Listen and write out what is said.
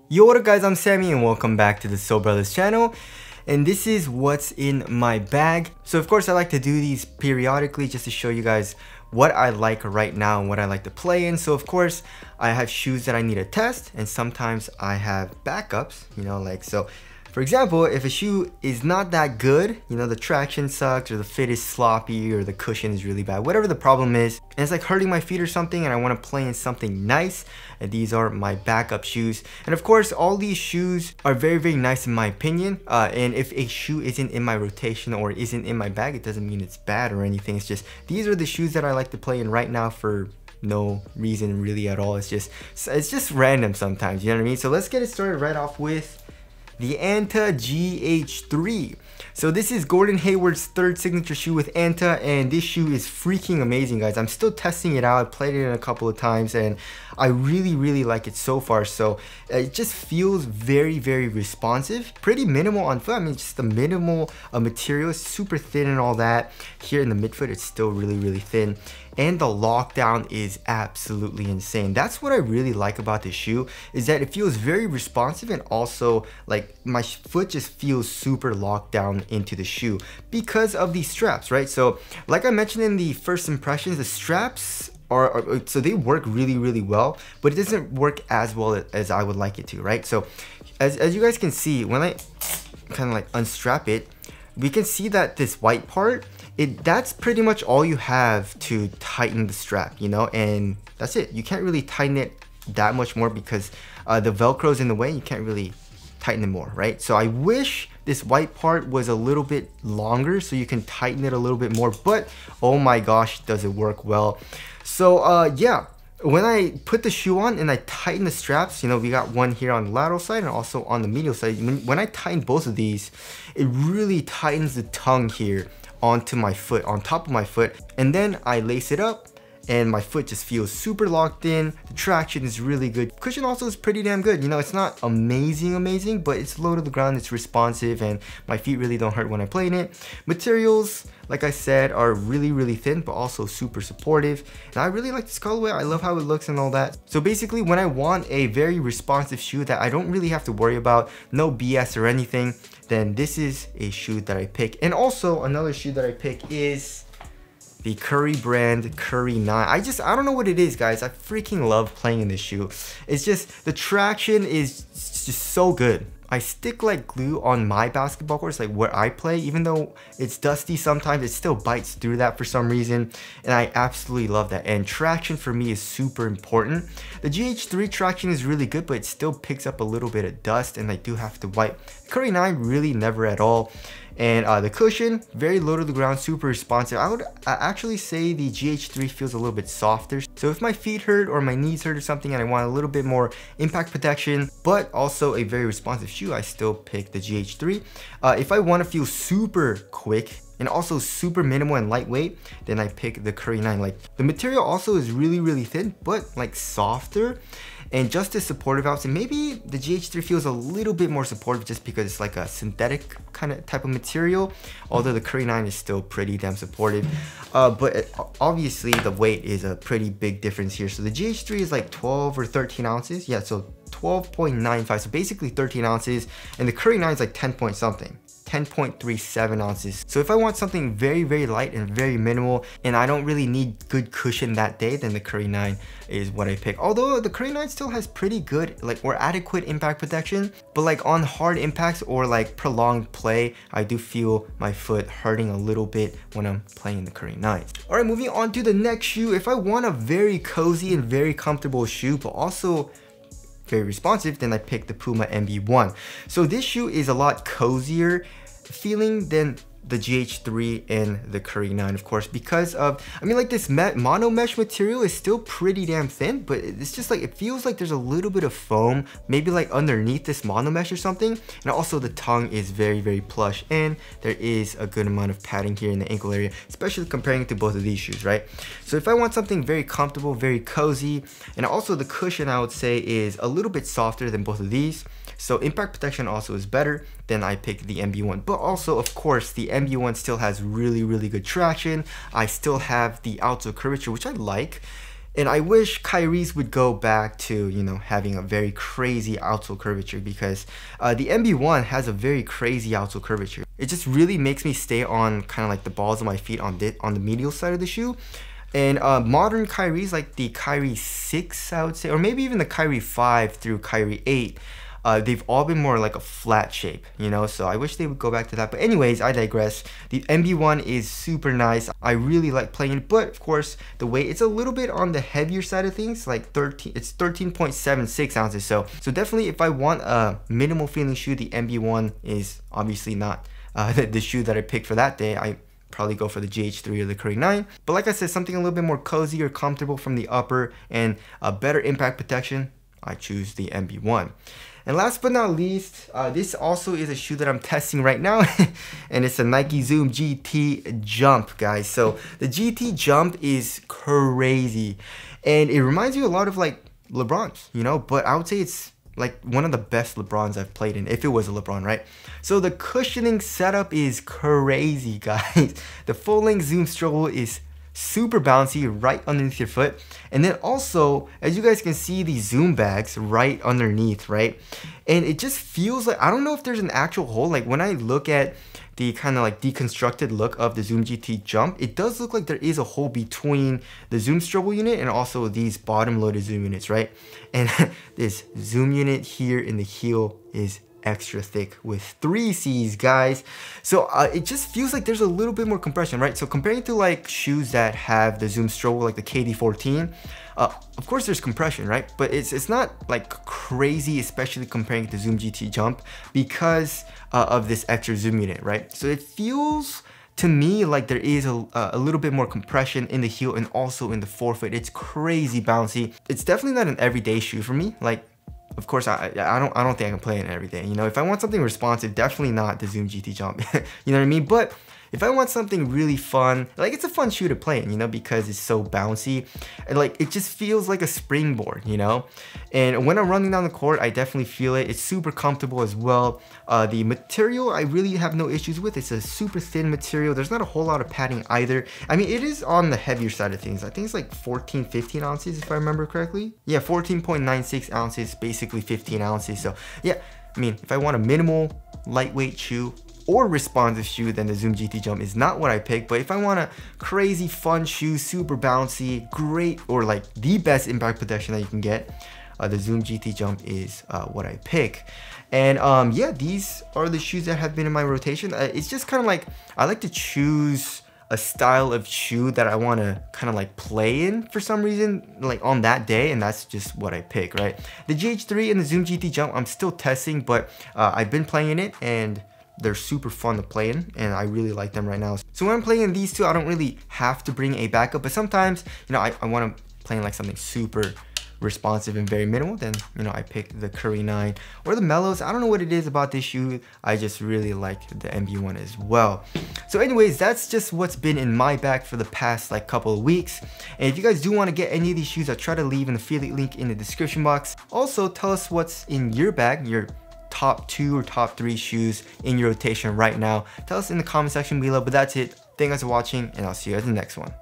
Yo, what up guys, I'm Sammy and welcome back to the Soul Brothers channel. And this is what's in my bag. So of course I like to do these periodically just to show you guys what I like right now and what I like to play in. So of course I have shoes that I need to test, and sometimes I have backups, so for example, if a shoe is not that good, the traction sucks or the fit is sloppy or the cushion is really bad, whatever the problem is, and it's like hurting my feet or something and I want to play in something nice, and these are my backup shoes. And of course, all these shoes are very, very nice in my opinion. And if a shoe isn't in my rotation or isn't in my bag, it doesn't mean it's bad or anything. It's just, these are the shoes that I like to play in right now for no reason really at all. It's just random sometimes, you know what I mean? So let's get it started right off with the Anta GH3. So this is Gordon Hayward's third signature shoe with Anta, and this shoe is freaking amazing, guys. I'm still testing it out. I played it in a couple of times and I really, really like it so far. So it just feels very, very responsive, pretty minimal on foot. I mean, just the minimal material is super thin and all that. Here in the midfoot, it's still really, really thin. And the lockdown is absolutely insane. That's what I really like about this shoe, is that it feels very responsive, and also like my foot just feels super locked down into the shoe because of these straps, right? So like I mentioned in the first impressions, the straps so they work really, really well, but it doesn't work as well as I would like it to, right? So as you guys can see, when I kind of like unstrap it, we can see that this white part, that's pretty much all you have to tighten the strap, and that's it. You can't really tighten it that much more because the Velcro's in the way. You can't really tighten it more, right? So I wish this white part was a little bit longer so you can tighten it a little bit more, but oh my gosh, does it work well. So yeah, when I put the shoe on and I tighten the straps, we got one here on the lateral side and also on the medial side. When I tighten both of these, it really tightens the tongue here onto my foot, on top of my foot, and then I lace it up and my foot just feels super locked in. The traction is really good. Cushion also is pretty damn good. It's not amazing, but it's low to the ground, it's responsive, and my feet really don't hurt when I play in it. Materials, like I said, are really, really thin, but also super supportive. And I really like this colorway. I love how it looks and all that. So basically, when I want a very responsive shoe that I don't really have to worry about, no BS or anything, then this is a shoe that I pick. And also another shoe that I pick is the Curry brand Curry 9. I don't know what it is, guys. I freaking love playing in this shoe. It's just, the traction is just so good. I stick like glue on my basketball courts, like where I play, even though it's dusty sometimes, it still bites through that for some reason, and I absolutely love that. And traction for me is super important. The GH3 traction is really good, but it still picks up a little bit of dust, and I do have to wipe. Curry 9 really never at all. And the cushion, very low to the ground, super responsive. I would actually say the GH3 feels a little bit softer. So if my feet hurt or my knees hurt or something and I want a little bit more impact protection, but also a very responsive shoe, I still pick the GH3. If I want to feel super quick and also super minimal and lightweight, then I pick the Curry 9. Like, the material also is really, really thin, but like softer and just as supportive. I would say maybe the GH3 feels a little bit more supportive just because it's like a synthetic kind of type of material, although the Curry 9 is still pretty damn supportive. But obviously the weight is a pretty big difference here. So the GH3 is like 12 or 13 ounces. Yeah, so 12.95, so basically 13 ounces, and the Curry 9 is like 10 point something. 10.37 ounces. So if I want something very, very light and very minimal, and I don't really need good cushion that day, then the Curry 9 is what I pick. Although the Curry 9 still has pretty good, or adequate impact protection, but like on hard impacts or like prolonged play, I do feel my foot hurting a little bit when I'm playing the Curry 9. All right, moving on to the next shoe. If I want a very cozy and very comfortable shoe, but also very responsive, then I pick the Puma MB1. So this shoe is a lot cozier feeling than the GH3 and the Curry 9, of course, because of, like this mono mesh material is still pretty damn thin, but it's just like, it feels like there's a little bit of foam, maybe like underneath this mono mesh or something. And also the tongue is very, very plush, and there is a good amount of padding here in the ankle area, especially comparing it to both of these shoes, right? So if I want something very comfortable, very cozy, and also the cushion, I would say, is a little bit softer than both of these, so impact protection also is better, then I pick the MB1. But also, of course, the MB1 still has really, really good traction. I still have the outsole curvature, which I like. And I wish Kyrie's would go back to, you know, having a very crazy outsole curvature, because the MB1 has a very crazy outsole curvature. It just really makes me stay on kind of like the balls of my feet on the medial side of the shoe. And modern Kyries, like the Kyrie 6, I would say, or maybe even the Kyrie 5 through Kyrie 8, they've all been more like a flat shape, you know, so I wish they would go back to that. But anyways, I digress. The MB1 is super nice. I really like playing it, but of course, the weight, it's a little bit on the heavier side of things, like it's 13.76 ounces. So definitely if I want a minimal feeling shoe, the MB1 is obviously not the shoe that I picked for that day. I probably go for the GH3 or the Curry 9. But like I said, something a little bit more cozy or comfortable from the upper and a better impact protection, I choose the MB1. And last but not least, this also is a shoe that I'm testing right now, and it's a Nike Zoom GT Jump, guys. So the GT Jump is crazy, and it reminds you a lot of like LeBron's, you know, but I would say it's like one of the best LeBrons I've played in, if it was a LeBron, right? So the cushioning setup is crazy, guys. The full length Zoom stroll is super bouncy right underneath your foot, and then also, as you guys can see, the Zoom bags right underneath, right? And it just feels like, I don't know if there's an actual hole. Like when I look at the kind of like deconstructed look of the Zoom GT Jump, it does look like there is a hole between the Zoom strobo unit and also these bottom loaded Zoom units, right? And this Zoom unit here in the heel is extra thick with 3 C's, guys. So it just feels like there's a little bit more compression, right? So comparing to like shoes that have the Zoom strobo, like the KD14, of course there's compression, right? But it's not like crazy, especially comparing to Zoom GT Jump, because of this extra Zoom unit, right? So it feels to me like there is a little bit more compression in the heel and also in the forefoot. It's crazy bouncy. It's definitely not an everyday shoe for me. Like, of course, I don't think I can play it every day. You know, if I want something responsive, definitely not the Zoom GT Jump. You know what I mean? But if I want something really fun, like it's a fun shoe to play in, you know, because it's so bouncy and like it just feels like a springboard, you know. And when I'm running down the court, I definitely feel it. It's super comfortable as well. The material I really have no issues with. It's a super thin material. There's not a whole lot of padding either. I mean, it is on the heavier side of things. I think it's like 15 ounces if I remember correctly. Yeah, 14.96 ounces, basically 15 ounces. So yeah, I mean, if I want a minimal, lightweight shoe or responsive shoe, then the Zoom GT Jump is not what I pick. But if I want a crazy fun shoe, super bouncy, great, or like the best impact protection that you can get, the Zoom GT Jump is what I pick. And yeah, these are the shoes that have been in my rotation. It's just kind of like, I like to choose a style of shoe that I want to kind of like play in for some reason, like on that day, and that's just what I pick, right? The GH3 and the Zoom GT Jump, I'm still testing, but I've been playing in it and they're super fun to play in, and I really like them right now. So when I'm playing in these two, I don't really have to bring a backup, but sometimes, you know, I want to play in like something super responsive and very minimal, then, you know, I pick the Curry 9 or the Mellows. I don't know what it is about this shoe. I just really like the MB1 as well. So anyways, that's just what's been in my bag for the past like couple of weeks. And if you guys do want to get any of these shoes, I'll try to leave an affiliate link in the description box. Also, tell us what's in your bag, your top 2 or top 3 shoes in your rotation right now. Tell us in the comment section below. But that's it. Thank you guys for watching, and I'll see you guys in the next one.